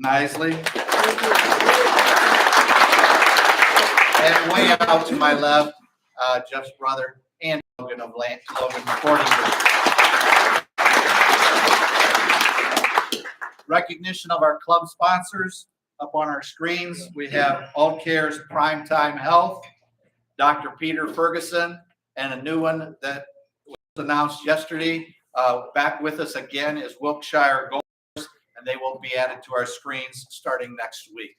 Knisley. And way out to my left, Jeff's brother, and Logan of Logan Recording Group. Recognition of our club sponsors up on our screens. We have Aultcare's Primetime Health, Dr. Peter Ferguson, and a new one that was announced yesterday. Back with us again is Wilkshire Gold, and they will be added to our screens starting next week.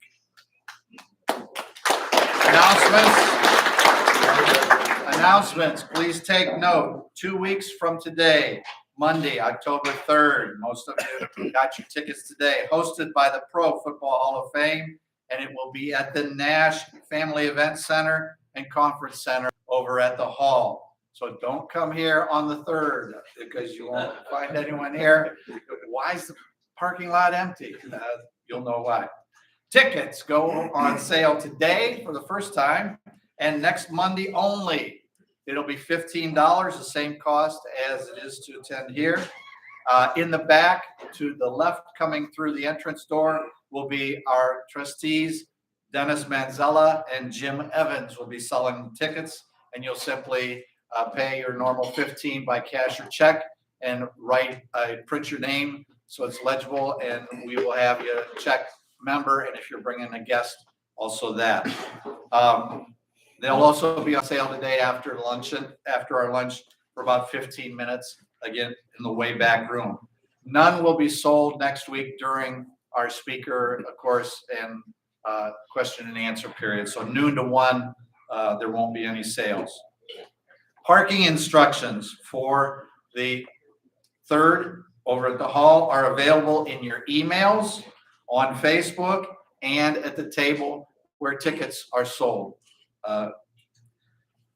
Announcements. Please take note. 2 weeks from today, Monday, October 3rd. Most of you got your tickets today. Hosted by the Pro Football Hall of Fame, and it will be at the Nash Family Event Center and Conference Center over at the hall. So don't come here on the 3rd because you won't find anyone here. Why is the parking lot empty? You'll know why. Tickets go on sale today for the first time and next Monday only. It'll be $15, the same cost as it is to attend here. In the back to the left, coming through the entrance door, will be our trustees, Dennis Manzella and Jim Evans will be selling tickets, and you'll simply pay your normal $15 by cash or check and print your name so it's legible, and we will have you check member, and if you're bringing a guest, also that. They'll also be on sale today after luncheon, after our lunch, for about 15 minutes, again, in the way back room. None will be sold next week during our speaker, of course, and question and answer period. So noon to 1, there won't be any sales. Parking instructions for the 3rd over at the hall are available in your emails, on Facebook, and at the table where tickets are sold.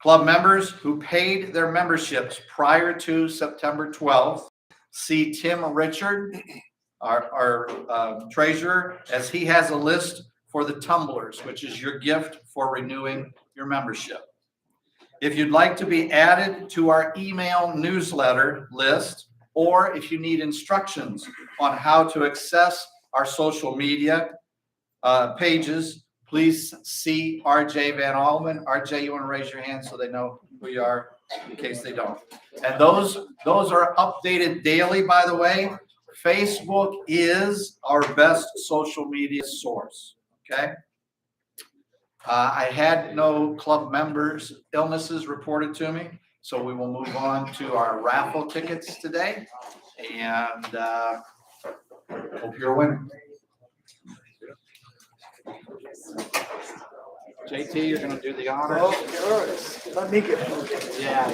Club members who paid their memberships prior to September 12th, see Tim Richard, our treasurer, as he has a list for the tumblers, which is your gift for renewing your membership. If you'd like to be added to our email newsletter list, or if you need instructions on how to access our social media pages, please see RJ Van Almen. RJ, you want to raise your hand so they know who you are in case they don't. And those are updated daily, by the way. Facebook is our best social media source, okay? I had no club members' illnesses reported to me, so we will move on to our raffle tickets today. And hope you're a winner. JT, you're going to do the honors. Oh, let me get it. Yeah.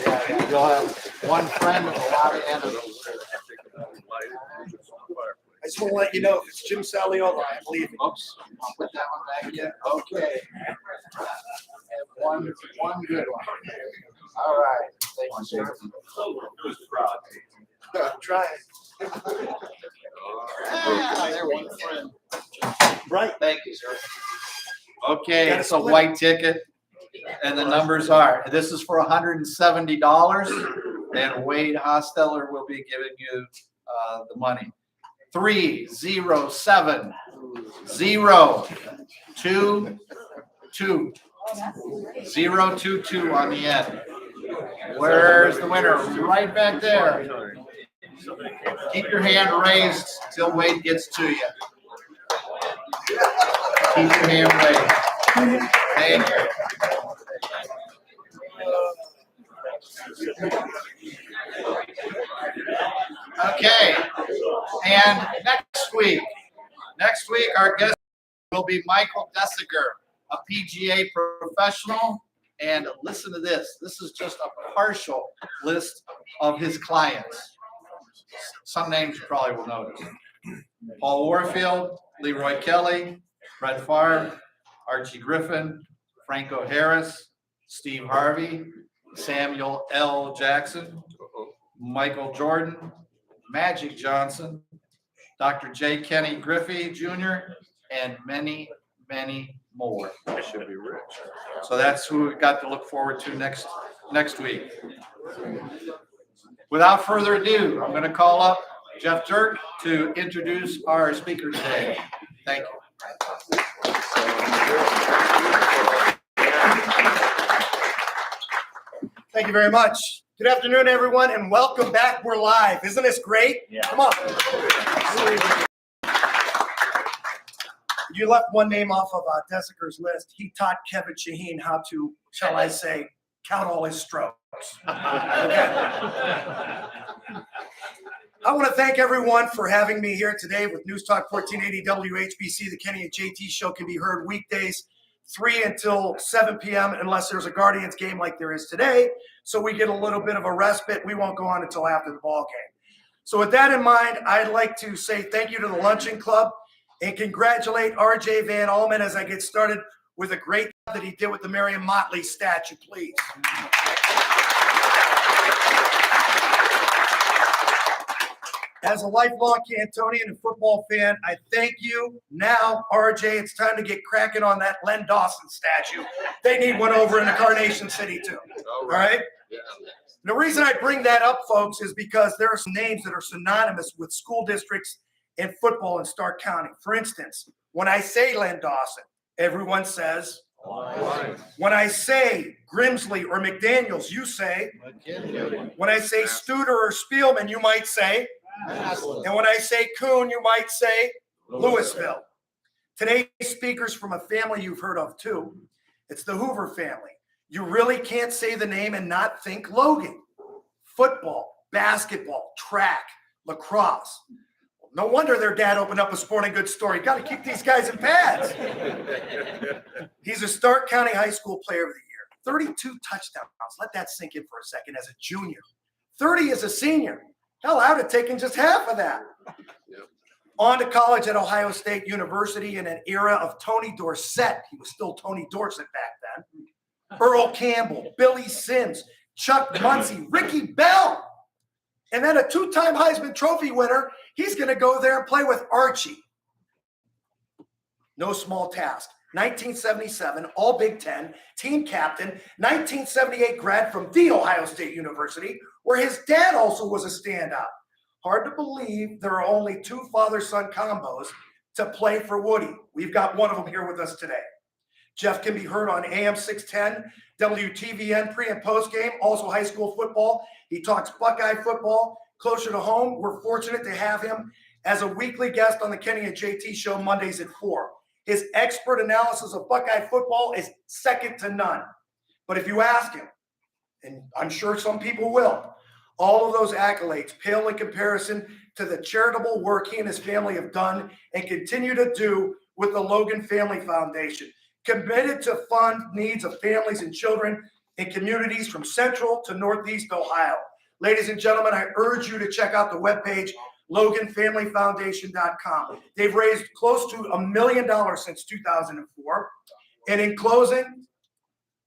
You'll have one friend and a lot of enemies. I just want to let you know if it's Jim Saliola, I'm leaving. Oops, I'll put that one back in. Okay. One good one. All right. Thank you, sir. Try it. There, one friend. Right. Thank you, sir. Okay, it's a white ticket, and the numbers are, this is for $170, and Wade Hosteller will be giving you the money. 307 022 022 on the end. Where's the winner? Right back there. Keep your hand raised till Wade gets to you. Keep your hand raised. Thank you. Okay, and next week our guest will be Michael Desager, a PGA professional, and listen to this. This is just a partial list of his clients. Some names you probably will notice. Paul Warfield, Leroy Kelly, Brett Favre, Archie Griffin, Franco Harris, Steve Harvey, Samuel L. Jackson, Michael Jordan, Magic Johnson, Dr. J. Kenny Griffey Jr., and many, many more. I should be rich. So that's who we got to look forward to next week. Without further ado, I'm going to call up Jeff Turk to introduce our speaker today. Thank you. Thank you very much. Good afternoon, everyone, and welcome back. We're live. Isn't this great? Yeah. Come on. You left one name off of Desager's list. He taught Kevin Shaheen how to, shall I say, count all his strokes. Okay. I want to thank everyone for having me here today with News Talk 1480 WHBC. The Kenny and JT show can be heard weekdays 3 until 7 p.m. unless there's a Guardians game like there is today. So we get a little bit of a respite. We won't go on until after the ball game. So with that in mind, I'd like to say thank you to the Luncheon Club and congratulate RJ Van Allman as I get started with a great job that he did with the Marion Motley statue, please. As a lifelong Cantonian and football fan, I thank you. Now, RJ, it's time to get cracking on that Len Dawson statue. They need one over in the Carnation City, too. All right? Yeah. The reason I bring that up, folks, is because there are some names that are synonymous with school districts and football in Stark County. For instance, when I say Len Dawson, everyone says, when I say Grimsley or McDaniels, you say, when I say Studer or Spielman, you might say, and when I say Kuhn, you might say Louisville. Today's speaker's from a family you've heard of too. It's the Hoover family. You really can't say the name and not think Logan. Football, basketball, track, lacrosse. No wonder their dad opened up a sporting goods store. You got to keep these guys in pads. He's a Stark County High School Player of the Year. 32 touchdowns. Let that sink in for a second as a junior. 30 as a senior. Hell, I would have taken just half of that. Yep. On to college at Ohio State University in an era of Tony Dorsett. He was still Tony Dorsett back then. Earl Campbell, Billy Sims, Chuck Muncie, Ricky Bell. And then a two-time Heisman Trophy winner. He's going to go there and play with Archie. No small task. 1977, all Big Ten, team captain, 1978 grad from The Ohio State University, where his dad also was a standout. Hard to believe there are only two father-son combos to play for Woody. We've got one of them here with us today. Jeff can be heard on AM 610, WTVN pre- and post-game, also high school football. He talks Buckeye football. Closer to home, we're fortunate to have him as a weekly guest on the Kenny and JT show Mondays at 4. His expert analysis of Buckeye football is second to none. But if you ask him, and I'm sure some people will, all of those accolades pale in comparison to the charitable work he and his family have done and continue to do with the Logan Family Foundation, committed to fund needs of families and children in communities from Central to Northeast Ohio. Ladies and gentlemen, I urge you to check out the webpage, LoganFamilyFoundation.com. They've raised close to $1 million since 2004. And in closing,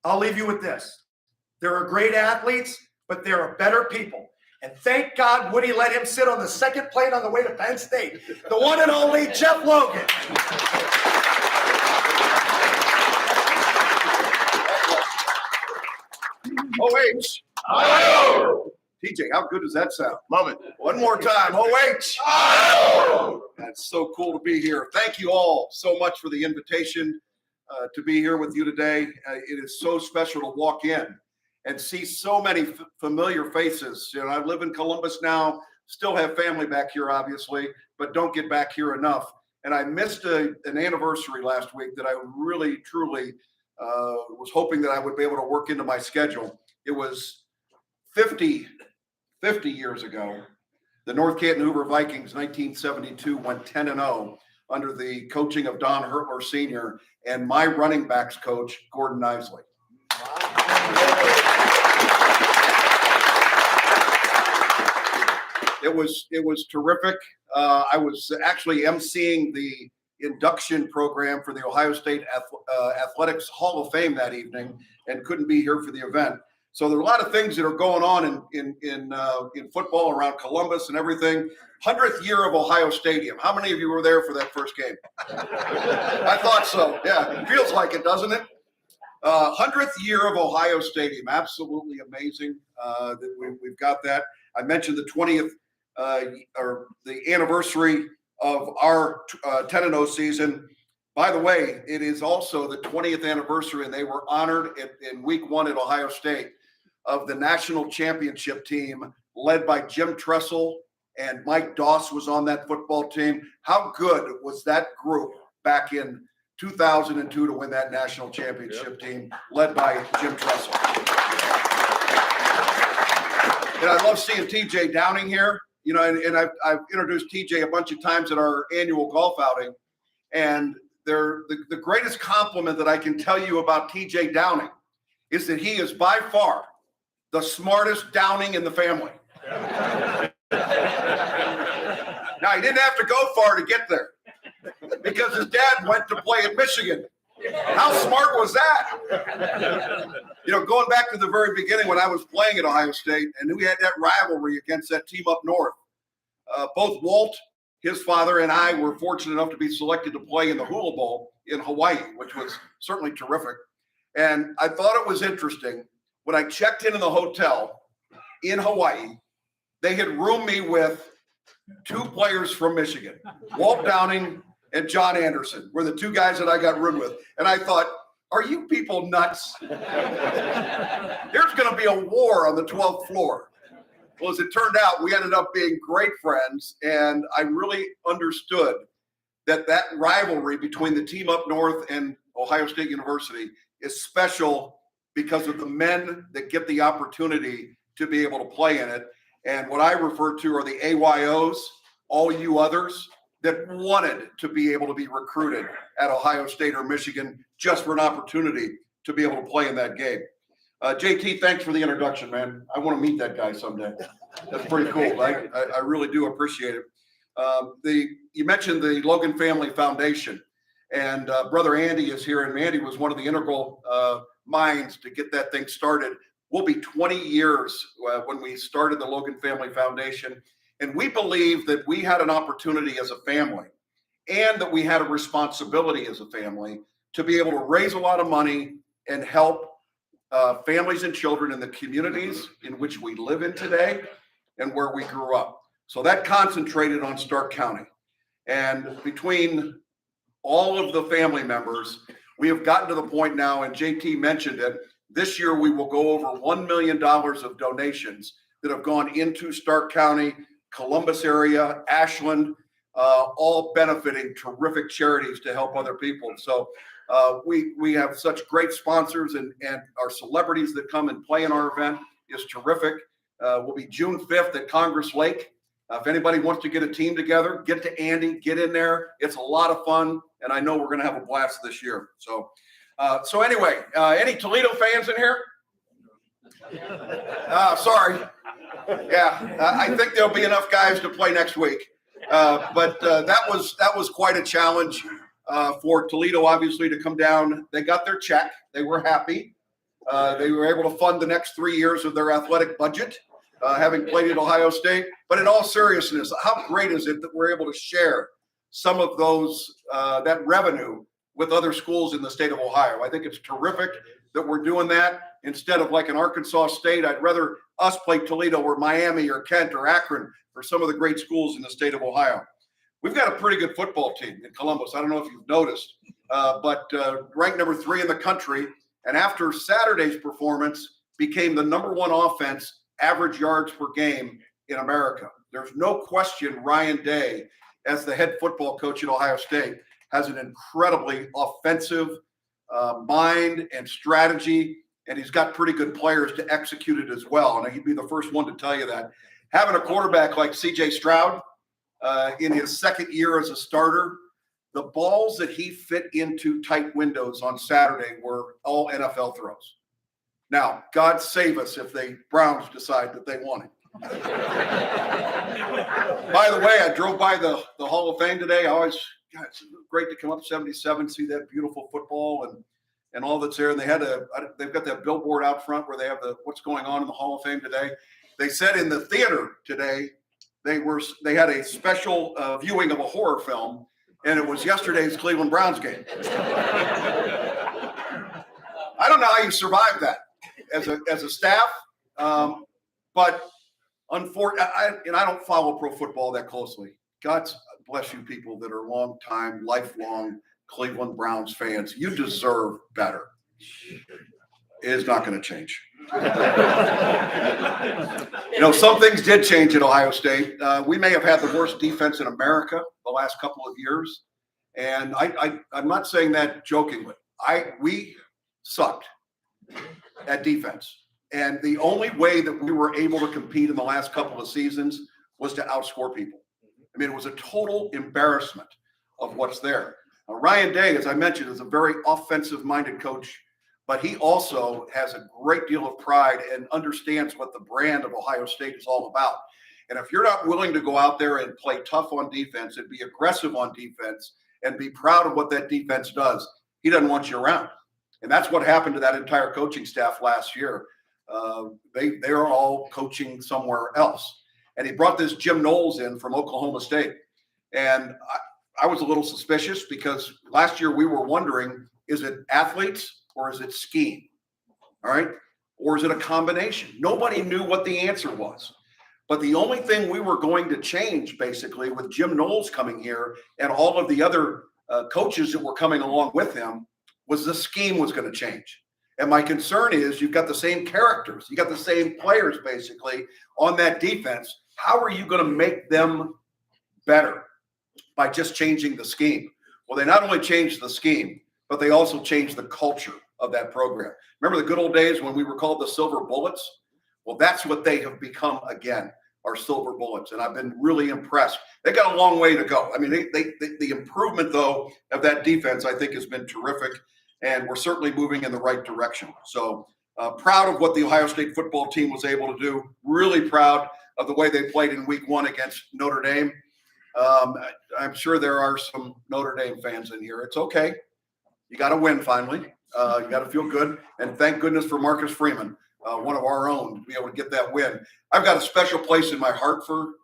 I'll leave you with this. There are great athletes, but there are better people. And thank God Woody let him sit on the second plane on the way to Penn State. The one and only Jeff Logan. OH. Oh. TJ, how good does that sound? Love it. One more time. OH. Oh. That's so cool to be here. Thank you all so much for the invitation to be here with you today. It is so special to walk in and see so many familiar faces. You know, I live in Columbus now, still have family back here, obviously, but don't get back here enough. And I missed an anniversary last week that I really, truly was hoping that I would be able to work into my schedule. It was 50 years ago. The North Canton Hoover Vikings, 1972, went 10-0 under the coaching of Don Hertler Sr. and my running backs coach, Gordon Isley. It was terrific. I was actually emceeing the induction program for the Ohio State Athletics Hall of Fame that evening and couldn't be here for the event. So there are a lot of things that are going on in football around Columbus and everything. 100th year of Ohio Stadium. How many of you were there for that first game? I thought so. Yeah, it feels like it, doesn't it? 100th year of Ohio Stadium. Absolutely amazing that we've got that. I mentioned the 20th or the anniversary of our 10-0 season. By the way, it is also the 20th anniversary, and they were honored in week 1 at Ohio State of the national championship team led by Jim Tressel, and Mike Doss was on that football team. How good was that group back in 2002 to win that national championship team led by Jim Tressel? And I love seeing TJ Downing here, you know, and I've introduced TJ a bunch of times at our annual golf outing, and the greatest compliment that I can tell you about TJ Downing is that he is by far the smartest Downing in the family. Now, he didn't have to go far to get there because his dad went to play at Michigan. How smart was that? You know, going back to the very beginning when I was playing at Ohio State, and we had that rivalry against that team up north. Both Walt, his father, and I were fortunate enough to be selected to play in the Hula Bowl in Hawaii, which was certainly terrific. And I thought it was interesting when I checked in the hotel in Hawaii, they had roomed me with 2 players from Michigan. Walt Downing and John Anderson were the 2 guys that I got roomed with. And I thought, are you people nuts? There's going to be a war on the 12th floor. Well, as it turned out, we ended up being great friends, and I really understood that rivalry between the team up north and Ohio State University is special because of the men that get the opportunity to be able to play in it. And what I refer to are the AYOs, all you others that wanted to be able to be recruited at Ohio State or Michigan just for an opportunity to be able to play in that game. JT, thanks for the introduction, man. I want to meet that guy someday. That's pretty cool. I really do appreciate it. You mentioned the Logan Family Foundation, and Brother Andy is here, and Andy was one of the integral minds to get that thing started. We'll be 20 years when we started the Logan Family Foundation, and we believe that we had an opportunity as a family and that we had a responsibility as a family to be able to raise a lot of money and help families and children in the communities in which we live in today and where we grew up. So that concentrated on Stark County. And between all of the family members, we have gotten to the point now, and JT mentioned it, this year we will go over $1 million of donations that have gone into Stark County, Columbus area, Ashland, all benefiting terrific charities to help other people. So we have such great sponsors, and our celebrities that come and play in our event is terrific. We'll be June 5th at Congress Lake. If anybody wants to get a team together, get to Andy, get in there. It's a lot of fun, and I know we're going to have a blast this year. So anyway, any Toledo fans in here? Sorry. Yeah, I think there'll be enough guys to play next week. But that was quite a challenge for Toledo, obviously, to come down. They got their check. They were happy. They were able to fund the next 3 years of their athletic budget, having played at Ohio State. But in all seriousness, how great is it that we're able to share some of that revenue with other schools in the state of Ohio? I think it's terrific that we're doing that instead of like in Arkansas State. I'd rather us play Toledo or Miami or Kent or Akron or some of the great schools in the state of Ohio. We've got a pretty good football team in Columbus. I don't know if you've noticed, but ranked number 3 in the country. And after Saturday's performance, became the number 1 offense average yards per game in America. There's no question Ryan Day, as the head football coach at Ohio State, has an incredibly offensive mind and strategy, and he's got pretty good players to execute it as well. And he'd be the first one to tell you that. Having a quarterback like C.J. Stroud in his second year as a starter, the balls that he fit into tight windows on Saturday were all NFL throws. Now, God save us if the Browns decide that they want it. By the way, I drove by the Hall of Fame today. God, it's great to come up 77, see that beautiful football and all that's there. And they've got that billboard out front where they have what's going on in the Hall of Fame today. They said in the theater today they had a special viewing of a horror film, and it was yesterday's Cleveland Browns game. I don't know how you survived that as a staff, but unfortunately, I don't follow pro football that closely. God bless you people that are long-time, lifelong Cleveland Browns fans. You deserve better. It is not going to change. Some things did change at Ohio State. We may have had the worst defense in America the last couple of years. And I'm not saying that jokingly. We sucked at defense. And the only way that we were able to compete in the last couple of seasons was to outscore people. I mean, it was a total embarrassment of what's there. Now, Ryan Day, as I mentioned, is a very offensive-minded coach, but he also has a great deal of pride and understands what the brand of Ohio State is all about. And if you're not willing to go out there and play tough on defense and be aggressive on defense and be proud of what that defense does, he doesn't want you around. And that's what happened to that entire coaching staff last year. They're all coaching somewhere else. And he brought this Jim Knowles in from Oklahoma State. And I was a little suspicious because last year we were wondering, is it athletes or is it scheme? All right. Or is it a combination? Nobody knew what the answer was. But the only thing we were going to change basically with Jim Knowles coming here and all of the other coaches that were coming along with him was the scheme was going to change. And my concern is you've got the same characters. You got the same players basically on that defense. How are you going to make them better by just changing the scheme? Well, they not only changed the scheme, but they also changed the culture of that program. Remember the good old days when we were called the Silver Bullets? Well, that's what they have become again, our Silver Bullets. And I've been really impressed. They got a long way to go. I mean, the improvement, though, of that defense, I think, has been terrific. And we're certainly moving in the right direction. So proud of what the Ohio State football team was able to do. Really proud of the way they played in week 1 against Notre Dame. I'm sure there are some Notre Dame fans in here. It's okay. You got to win finally. You got to feel good. And thank goodness for Marcus Freeman, one of our own, to be able to get that win. I've got a special place in my heart for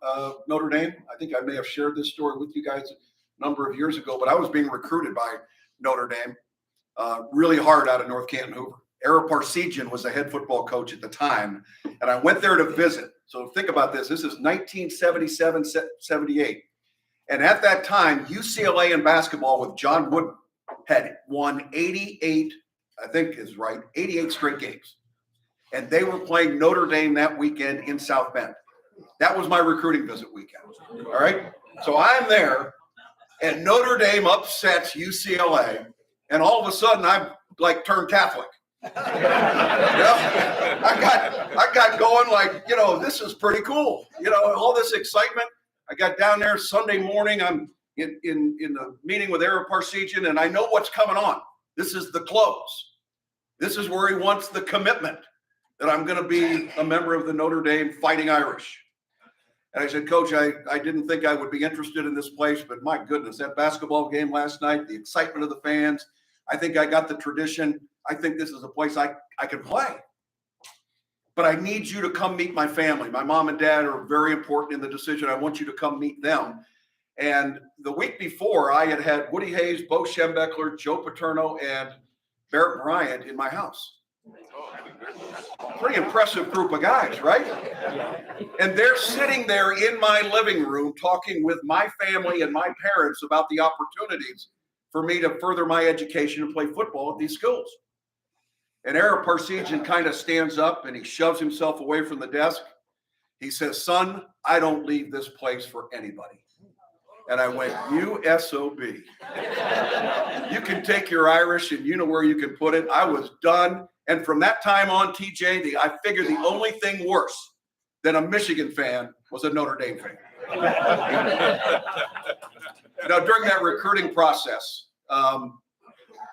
Notre Dame. I think I may have shared this story with you guys a number of years ago, but I was being recruited by Notre Dame really hard out of North Canton Hoover. Ara Parsegian was the head football coach at the time, and I went there to visit. So think about this. This is 1977-78. And at that time, UCLA in basketball with John Wooden had won 88, I think is right, 88 straight games. And they were playing Notre Dame that weekend in South Bend. That was my recruiting visit weekend. All right. So I'm there, and Notre Dame upsets UCLA, and all of a sudden I'm like turned Catholic. I got going like, this is pretty cool. All this excitement. I got down there Sunday morning. I'm in the meeting with Ara Parsegian, and I know what's coming on. This is the close. This is where he wants the commitment that I'm going to be a member of the Notre Dame Fighting Irish. And I said, Coach, I didn't think I would be interested in this place, but my goodness, that basketball game last night, the excitement of the fans, I think I got the tradition. I think this is a place I can play. But I need you to come meet my family. My mom and dad are very important in the decision. I want you to come meet them. And the week before, I had Woody Hayes, Bo Schembechler, Joe Paterno, and Barrett Bryant in my house. Pretty impressive group of guys, right? And they're sitting there in my living room talking with my family and my parents about the opportunities for me to further my education and play football at these schools. And Ara Parsegian kind of stands up and he shoves himself away from the desk. He says, son, I don't leave this place for anybody. And I went, you SOB. You can take your Irish and you know where you can put it. I was done. And from that time on, TJ, I figured the only thing worse than a Michigan fan was a Notre Dame fan. Now, during that recruiting process,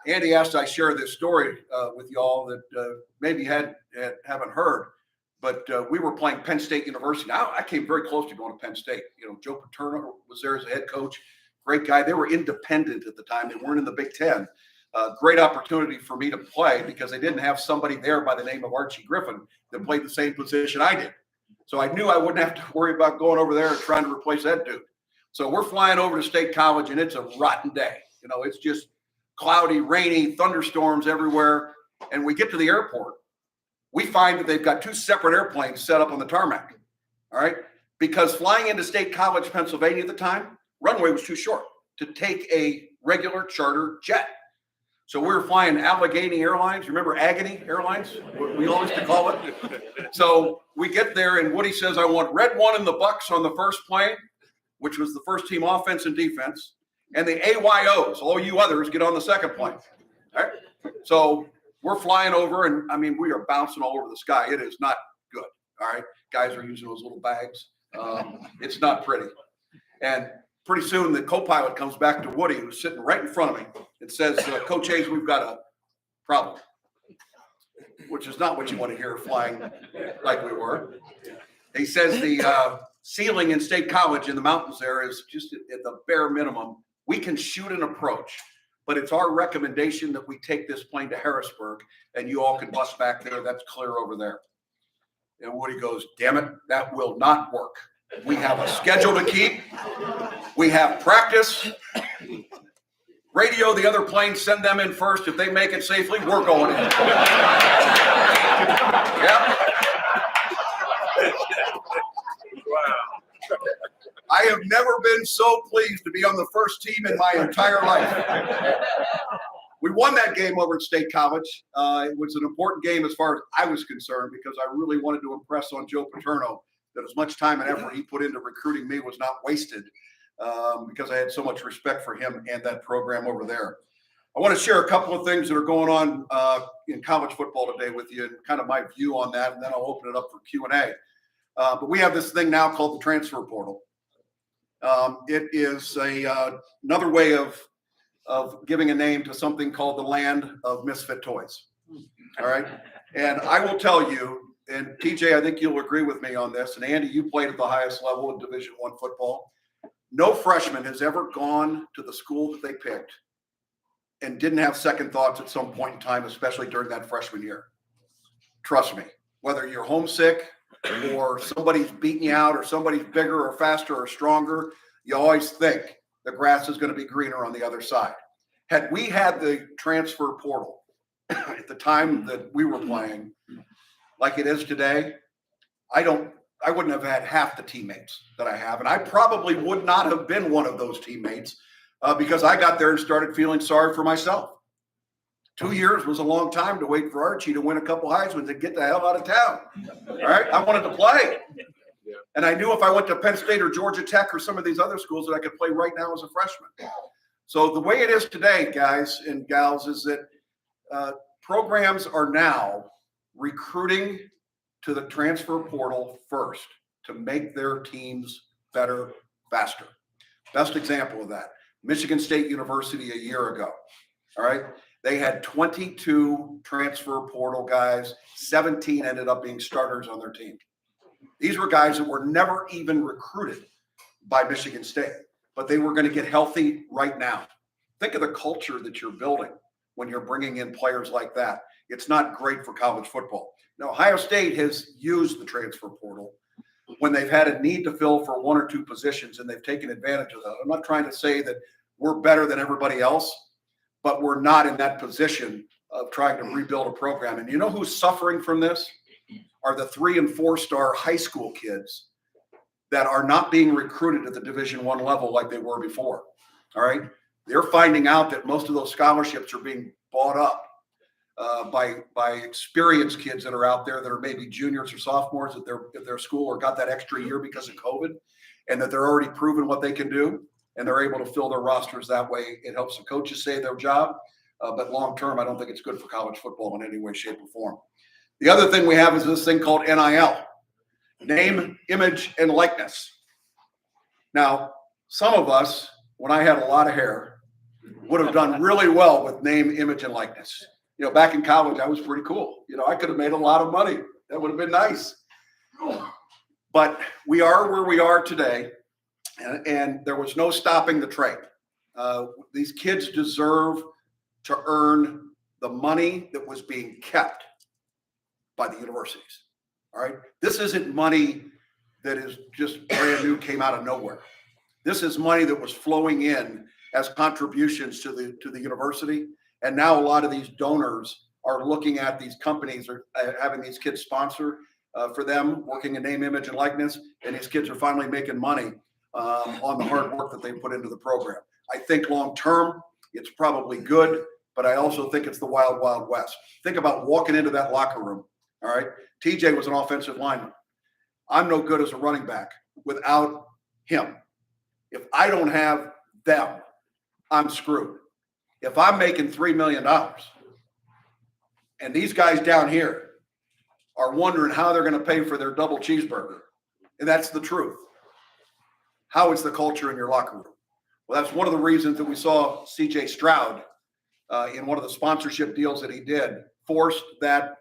Andy asked I share this story with y'all that maybe you haven't heard, but we were playing Penn State University. Now, I came very close to going to Penn State. Joe Paterno was there as a head coach, great guy. They were independent at the time. They weren't in the Big Ten. Great opportunity for me to play because they didn't have somebody there by the name of Archie Griffin that played the same position I did. So I knew I wouldn't have to worry about going over there and trying to replace that dude. So we're flying over to State College, and it's a rotten day. It's just cloudy, rainy, thunderstorms everywhere. And we get to the airport. We find that they've got 2 separate airplanes set up on the tarmac. All right. Because flying into State College, Pennsylvania at the time runway was too short to take a regular charter jet. So we were flying Allegheny Airlines. Remember Agony Airlines? We all used to call it. So we get there and Woody says, I want red one in the Bucks on the first plane, which was the first team offense and defense. And the AYOs, all you others, get on the second plane. All right? So we're flying over and I mean, we are bouncing all over the sky. It is not good. All right. Guys are using those little bags. It's not pretty. And pretty soon the co-pilot comes back to Woody, who's sitting right in front of me, and says, Coach Hayes, we've got a problem, which is not what you want to hear flying like we were. He says the ceiling in State College in the mountains there is just at the bare minimum. We can shoot an approach, but it's our recommendation that we take this plane to Harrisburg and you all can bus back there. That's clear over there. And Woody goes, damn it, that will not work. We have a schedule to keep. We have practice. Radio the other planes, send them in first. If they make it safely, we're going in. Yep. Wow. I have never been so pleased to be on the first team in my entire life. We won that game over at State College. It was an important game as far as I was concerned because I really wanted to impress on Joe Paterno that as much time and effort he put into recruiting me was not wasted because I had so much respect for him and that program over there. I want to share a couple of things that are going on in college football today with you and kind of my view on that, and then I'll open it up for Q&A. But we have this thing now called the transfer portal. It is another way of giving a name to something called the land of misfit toys. All right. And I will tell you, and TJ, I think you'll agree with me on this. And Andy, you played at the highest level in Division I football. No freshman has ever gone to the school that they picked and didn't have second thoughts at some point in time, especially during that freshman year. Trust me, whether you're homesick or somebody's beating you out or somebody's bigger or faster or stronger, you always think the grass is going to be greener on the other side. Had we had the transfer portal at the time that we were playing like it is today, I wouldn't have had half the teammates that I have. And I probably would not have been one of those teammates because I got there and started feeling sorry for myself. 2 years was a long time to wait for Archie to win a couple Heismans and get the hell out of town. All right. I wanted to play. And I knew if I went to Penn State or Georgia Tech or some of these other schools that I could play right now as a freshman. So the way it is today, guys and gals, is that programs are now recruiting to the transfer portal first to make their teams better, faster. Best example of that, Michigan State University a year ago. All right. They had 22 transfer portal guys. 17 ended up being starters on their team. These were guys that were never even recruited by Michigan State, but they were going to get healthy right now. Think of the culture that you're building when you're bringing in players like that. It's not great for college football. Now, Ohio State has used the transfer portal when they've had a need to fill for one or two positions, and they've taken advantage of that. I'm not trying to say that we're better than everybody else, but we're not in that position of trying to rebuild a program. And you know who's suffering from this? Are the 3- and 4-star high school kids that are not being recruited at the Division I level like they were before. All right. They're finding out that most of those scholarships are being bought up by experienced kids that are out there that are maybe juniors or sophomores at their school or got that extra year because of COVID, and that they're already proven what they can do, and they're able to fill their rosters that way. It helps the coaches save their job, but long term, I don't think it's good for college football in any way, shape, or form. The other thing we have is this thing called NIL, name, image, and likeness. Now, some of us, when I had a lot of hair, would have done really well with name, image, and likeness. You know, back in college, I was pretty cool. You know, I could have made a lot of money. That would have been nice. But we are where we are today, and there was no stopping the train. These kids deserve to earn the money that was being kept by the universities. All right. This isn't money that is just brand new, came out of nowhere. This is money that was flowing in as contributions to the university. And now a lot of these donors are looking at these companies or having these kids sponsor for them, working in name, image, and likeness. And these kids are finally making money on the hard work that they put into the program. I think long-term, it's probably good, but I also think it's the wild, wild west. Think about walking into that locker room, all right? TJ was an offensive lineman. I'm no good as a running back without him. If I don't have them, I'm screwed. If I'm making $3 million and these guys down here are wondering how they're going to pay for their double cheeseburger, and that's the truth. How is the culture in your locker room? Well, that's one of the reasons that we saw CJ Stroud in one of the sponsorship deals that he did, forced that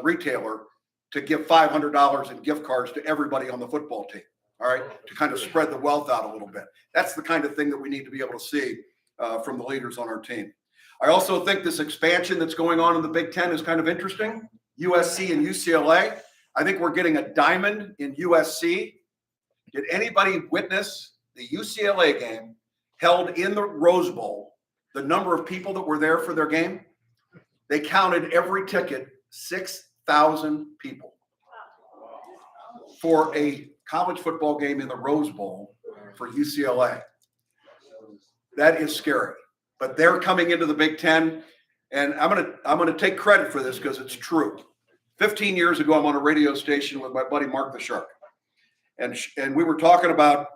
retailer to give $500 in gift cards to everybody on the football team, all right, to kind of spread the wealth out a little bit. That's the kind of thing that we need to be able to see from the leaders on our team. I also think this expansion that's going on in the Big Ten is kind of interesting. USC and UCLA. I think we're getting a diamond in USC. Did anybody witness the UCLA game held in the Rose Bowl? The number of people that were there for their game? They counted every ticket, 6,000 people for a college football game in the Rose Bowl for UCLA. That is scary. But they're coming into the Big Ten, and I'm gonna take credit for this because it's true. 15 years ago, I'm on a radio station with my buddy Mark the Shark, and we were talking about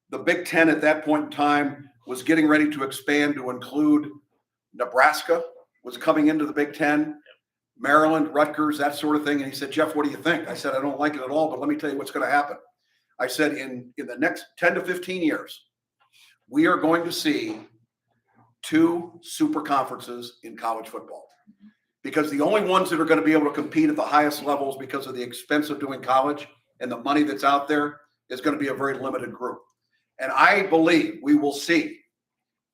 the Big Ten at that point in time was getting ready to expand to include Nebraska was coming into the Big Ten, Maryland, Rutgers, that sort of thing. And he said, Jeff, what do you think? I said, I don't like it at all, but let me tell you what's going to happen. I said, in the next 10 to 15 years, we are going to see 2 super conferences in college football, because the only ones that are going to be able to compete at the highest levels because of the expense of doing college and the money that's out there is going to be a very limited group. And I believe we will see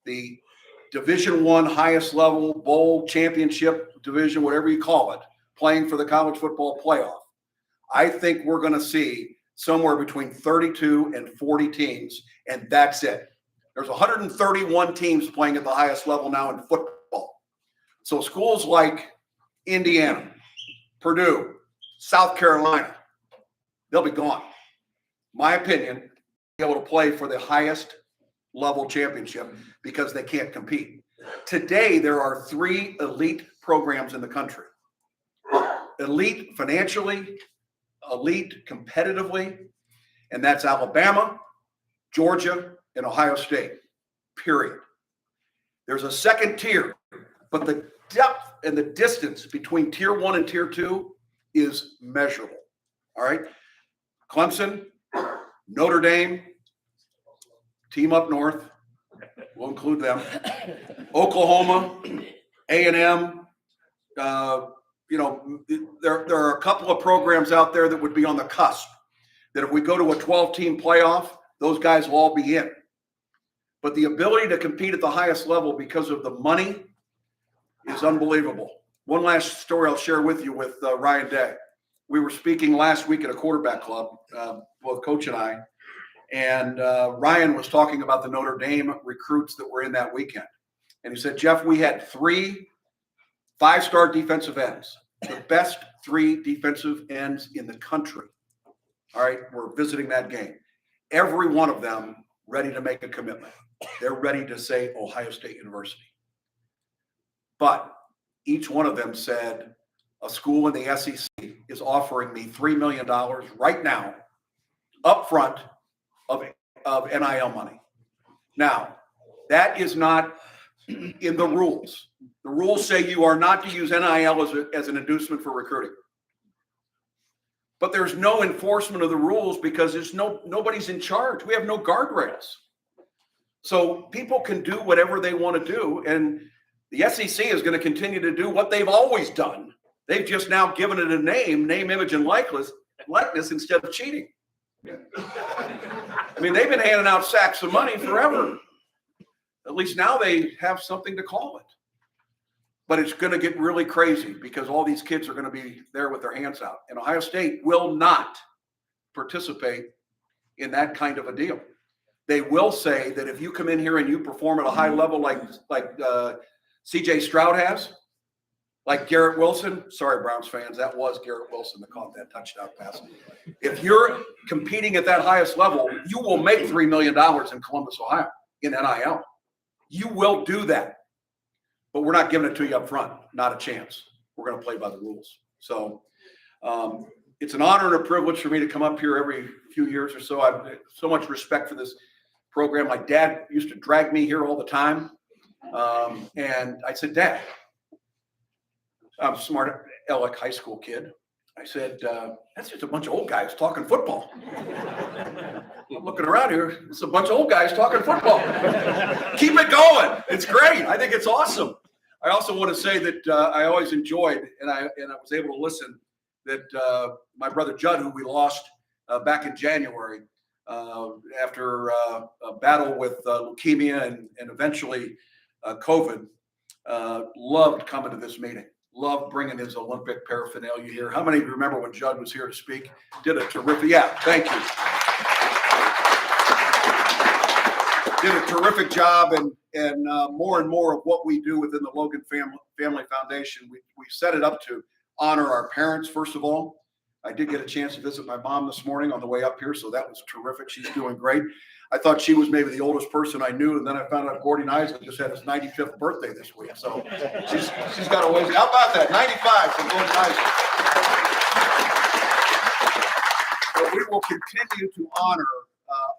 the Division I highest level bowl championship division, whatever you call it, playing for the college football playoff. I think we're going to see somewhere between 32 and 40 teams, and that's it. There's 131 teams playing at the highest level now in football. So schools like Indiana, Purdue, South Carolina, they'll be gone. My opinion, be able to play for the highest level championship because they can't compete. Today, there are 3 elite programs in the country. Elite financially, elite competitively, and that's Alabama, Georgia, and Ohio State, period. There's a second tier, but the depth and the distance between tier 1 and tier 2 is measurable, all right? Clemson, Notre Dame, team up north, we'll include them. Oklahoma, A&M, there are a couple of programs out there that would be on the cusp, that if we go to a 12-team playoff, those guys will all be in. But the ability to compete at the highest level because of the money is unbelievable. One last story I'll share with you with Ryan Day. We were speaking last week at a quarterback club, both Coach and I, and Ryan was talking about the Notre Dame recruits that were in that weekend. And he said, Jeff, we had 3 5-star defensive ends, the best 3 defensive ends in the country. All right, we're visiting that game. Every one of them ready to make a commitment. They're ready to say Ohio State University. But each one of them said, a school in the SEC is offering me $3 million right now, upfront of NIL money. Now, that is not in the rules. The rules say you are not to use NIL as an inducement for recruiting. But there's no enforcement of the rules because there's nobody's in charge. We have no guardrails. So people can do whatever they want to do, and the SEC is going to continue to do what they've always done. They've just now given it a name, image, and likeness instead of cheating. I mean, they've been handing out sacks of money forever. At least now they have something to call it. But it's going to get really crazy because all these kids are going to be there with their hands out. And Ohio State will not participate in that kind of a deal. They will say that if you come in here and you perform at a high level like CJ Stroud has, like Garrett Wilson. Sorry, Browns fans, that was Garrett Wilson that caught that touchdown pass. If you're competing at that highest level, you will make $3 million in Columbus, Ohio in NIL. You will do that. But we're not giving it to you up front. Not a chance. We're going to play by the rules. So it's an honor and a privilege for me to come up here every few years or so. I have so much respect for this program. My dad used to drag me here all the time. And I said, Dad, I'm a smart Aleck high school kid. I said, that's just a bunch of old guys talking football. I'm looking around here, it's a bunch of old guys talking football. Keep it going. It's great. I think it's awesome. I also want to say that I always enjoyed, and I was able to listen, that my brother Judd, who we lost back in January after a battle with leukemia and eventually COVID, loved coming to this meeting. Loved bringing his Olympic paraphernalia here. How many of you remember when Judd was here to speak? Did a terrific, thank you. Did a terrific job, and more and more of what we do within the Logan Family Foundation, we set it up to honor our parents, first of all. I did get a chance to visit my mom this morning on the way up here, so that was terrific. She's doing great. I thought she was maybe the oldest person I knew, and then I found out Gordy Nisley just had his 95th birthday this week. So she's got a ways. How about that? 95 from Gordy Nisley. So we will continue to honor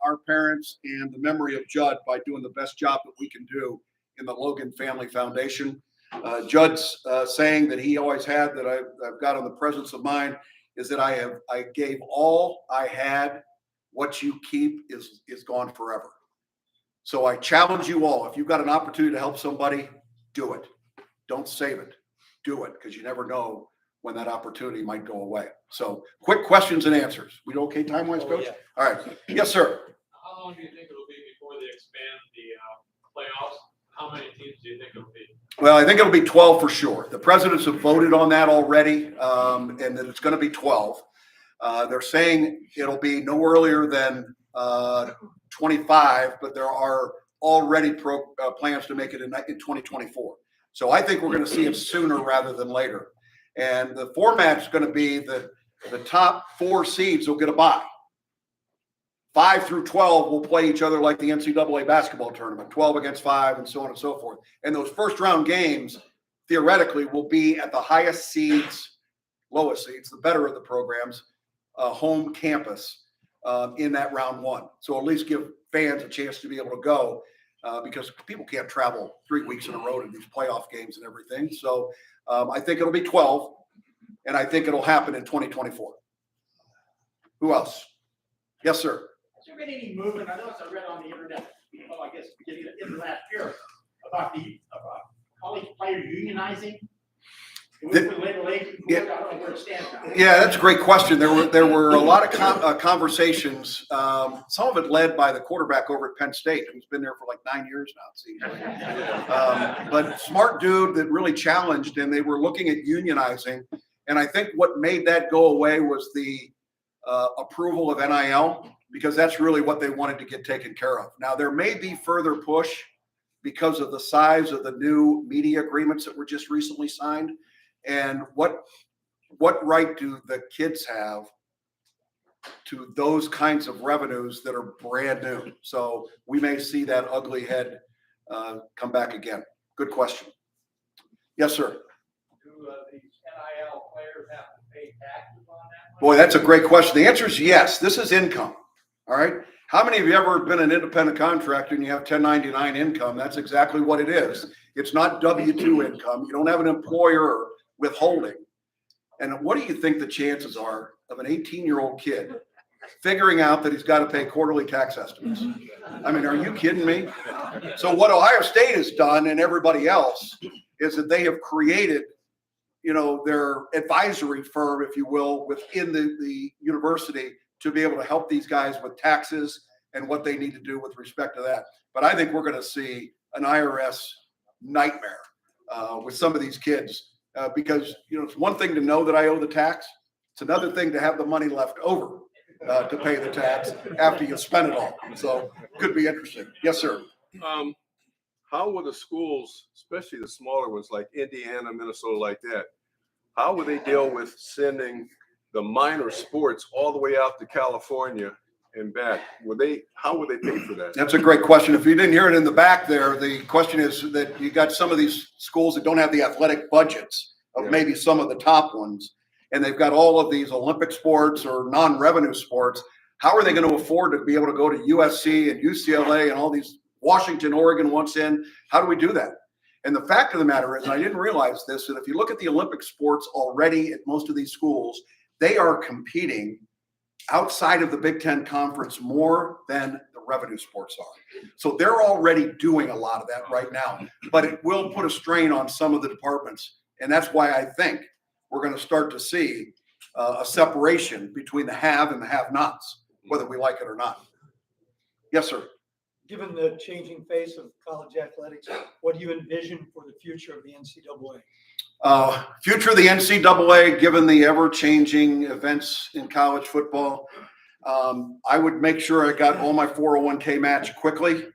our parents and the memory of Judd by doing the best job that we can do in the Logan Family Foundation. Judd's saying that he always had, that I've got on the presence of mind, is that I gave all I had. What you keep is gone forever. So I challenge you all, if you've got an opportunity to help somebody, do it. Don't save it. Do it, because you never know when that opportunity might go away. So quick questions and answers. We okay time-wise, Coach? Yeah. All right. Yes, sir. How long do you think it'll be before they expand the playoffs? How many teams do you think it'll be? Well, I think it'll be 12 for sure. The presidents have voted on that already, and that it's going to be 12. They're saying it'll be no earlier than 25, but there are already plans to make it in 2024. So I think we're going to see it sooner rather than later. And the format's going to be the top 4 seeds will get a bye. 5 through 12 will play each other like the NCAA basketball tournament, 12 against 5 and so on and so forth. And those first round games, theoretically, will be at the highest seeds, lowest seeds, the better of the programs, home campus in that round 1. So at least give fans a chance to be able to go because people can't travel 3 weeks in a row to these playoff games and everything. So I think it'll be 12, and I think it'll happen in 2024. Who else? Yes, sir. Has there been any movement? I noticed I read on the internet, I guess beginning of last year, about college players unionizing. Yeah, that's a great question. There were a lot of conversations. Some of it led by the quarterback over at Penn State, who's been there for like 9 years now, it seems like. But smart dude that really challenged, and they were looking at unionizing. And I think what made that go away was the approval of NIL, because that's really what they wanted to get taken care of. Now, there may be further push because of the size of the new media agreements that were just recently signed. And what right do the kids have to those kinds of revenues that are brand new? So we may see that ugly head come back again. Good question. Yes, sir. Do these NIL players have to pay taxes on that? Boy, that's a great question. The answer is yes. This is income. All right. How many of you ever been an independent contractor and you have 1099 income? That's exactly what it is. It's not W-2 income. You don't have an employer withholding. And what do you think the chances are of an 18-year-old kid figuring out that he's got to pay quarterly tax estimates? I mean, are you kidding me? So what Ohio State has done, and everybody else, is that they have created, their advisory firm, if you will, within the university to be able to help these guys with taxes and what they need to do with respect to that. But I think we're going to see an IRS nightmare with some of these kids. Because it's one thing to know that I owe the tax. It's another thing to have the money left over to pay the tax after you spend it all. So could be interesting. Yes, sir. how will the schools, especially the smaller ones like Indiana, Minnesota, like that, how will they deal with sending the minor sports all the way out to California and back? How would they pay for that? That's a great question. If you didn't hear it in the back there, the question is that you got some of these schools that don't have the athletic budgets of maybe some of the top ones, and they've got all of these Olympic sports or non-revenue sports. How are they going to afford to be able to go to USC and UCLA and all these Washington, Oregon wants in? How do we do that? And the fact of the matter is, and I didn't realize this, that if you look at the Olympic sports already at most of these schools, they are competing outside of the Big Ten Conference more than the revenue sports are. So they're already doing a lot of that right now, but it will put a strain on some of the departments. And that's why I think we're going to start to see a separation between the have and the have-nots, whether we like it or not. Yes, sir. Given the changing face of college athletics, what do you envision for the future of the NCAA? Future of the NCAA, given the ever-changing events in college football, I would make sure I got all my 401k match quickly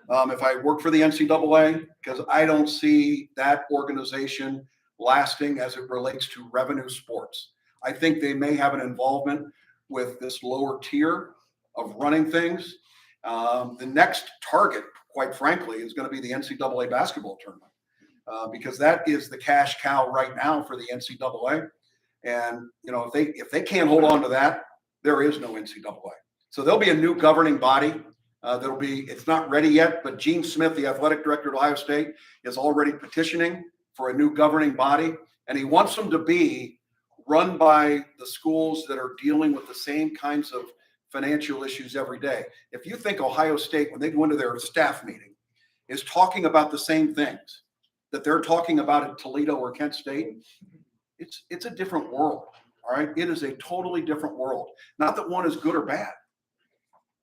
if I work for the NCAA, because I don't see that organization lasting as it relates to revenue sports. I think they may have an involvement with this lower tier of running things. The next target, quite frankly, is going to be the NCAA basketball tournament. Because that is the cash cow right now for the NCAA. And, if they can't hold on to that, there is no NCAA. So there'll be a new governing body. It's not ready yet, but Gene Smith, the athletic director at Ohio State, is already petitioning for a new governing body. And he wants them to be run by the schools that are dealing with the same kinds of financial issues every day. If you think Ohio State, when they go into their staff meeting, is talking about the same things that they're talking about at Toledo or Kent State, it's a different world, all right? It is a totally different world. Not that one is good or bad,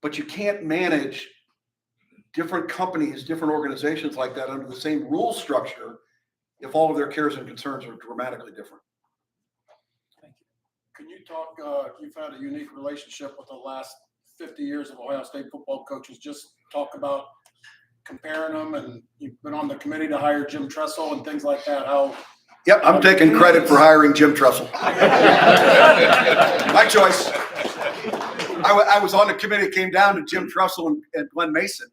but you can't manage different companies, different organizations like that under the same rule structure if all of their cares and concerns are dramatically different. Can you talk, you've had a unique relationship with the last 50 years of Ohio State football coaches. Just talk about comparing them, and you've been on the committee to hire Jim Tressel and things like that. Yep, I'm taking credit for hiring Jim Tressel. My choice. I was on the committee, came down to Jim Tressel and Glenn Mason,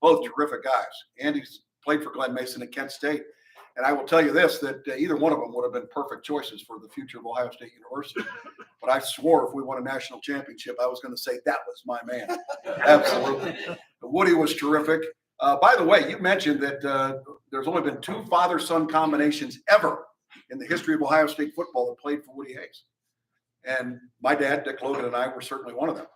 both terrific guys. Andy's played for Glenn Mason at Kent State. And I will tell you this, that either one of them would have been perfect choices for the future of Ohio State University. But I swore if we won a national championship, I was going to say that was my man. Absolutely. Woody was terrific. By the way, you mentioned that there's only been 2 father-son combinations ever in the history of Ohio State football that played for Woody Hayes. And my dad, Dick Logan, and I were certainly one of them.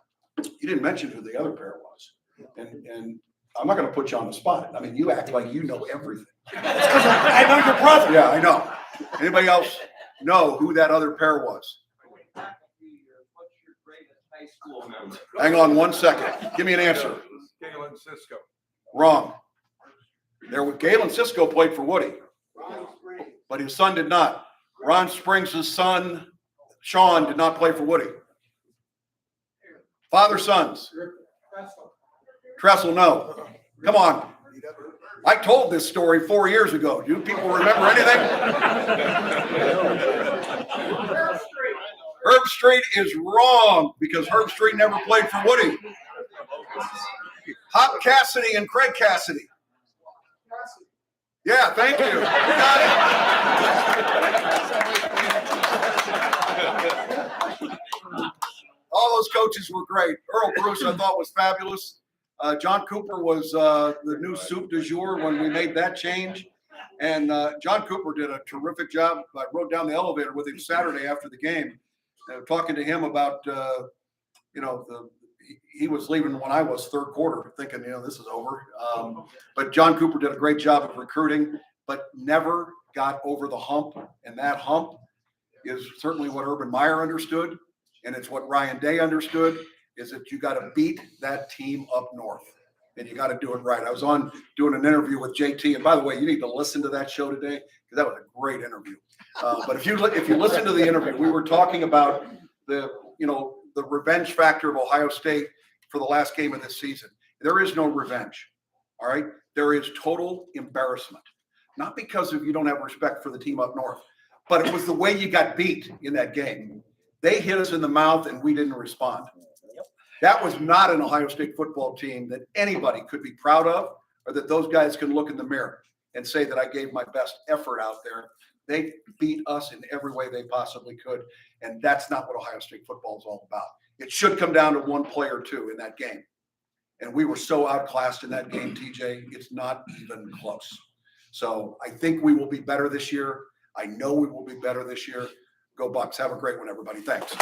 You didn't mention who the other pair was. And I'm not going to put you on the spot. I mean, you act like you know everything. I know your brother. Yeah, I know. Anybody else know who that other pair was? What's your greatest high school memory? Hang on one second. Give me an answer. Galen Cisco. Wrong. Galen Cisco played for Woody, but his son did not. Ron Springs' son, Sean, did not play for Woody. Father sons. Tressel, no. Come on. I told this story 4 years ago. Do people remember anything? Herb Street is wrong because Herb Street never played for Woody. Hop Cassidy and Craig Cassidy. Yeah, thank you. You got it. All those coaches were great. Earl Bruce, I thought, was fabulous. John Cooper was the new soup du jour when we made that change. And John Cooper did a terrific job. I rode down the elevator with him Saturday after the game, talking to him about, he was leaving when I was third quarter, thinking, this is over. But John Cooper did a great job of recruiting, but never got over the hump. And that hump is certainly what Urban Meyer understood. And it's what Ryan Day understood, is that you got to beat that team up north. And you got to do it right. I was on doing an interview with JT. And by the way, you need to listen to that show today, because that was a great interview. But if you listen to the interview, we were talking about the revenge factor of Ohio State for the last game of this season. There is no revenge. All right. There is total embarrassment. Not because of you don't have respect for the team up north, but it was the way you got beat in that game. They hit us in the mouth and we didn't respond. That was not an Ohio State football team that anybody could be proud of, or that those guys can look in the mirror and say that I gave my best effort out there. They beat us in every way they possibly could. And that's not what Ohio State football is all about. It should come down to one play or two in that game. And we were so outclassed in that game, TJ, it's not even close. So I think we will be better this year. I know we will be better this year. Go Bucks. Have a great one, everybody. Thanks.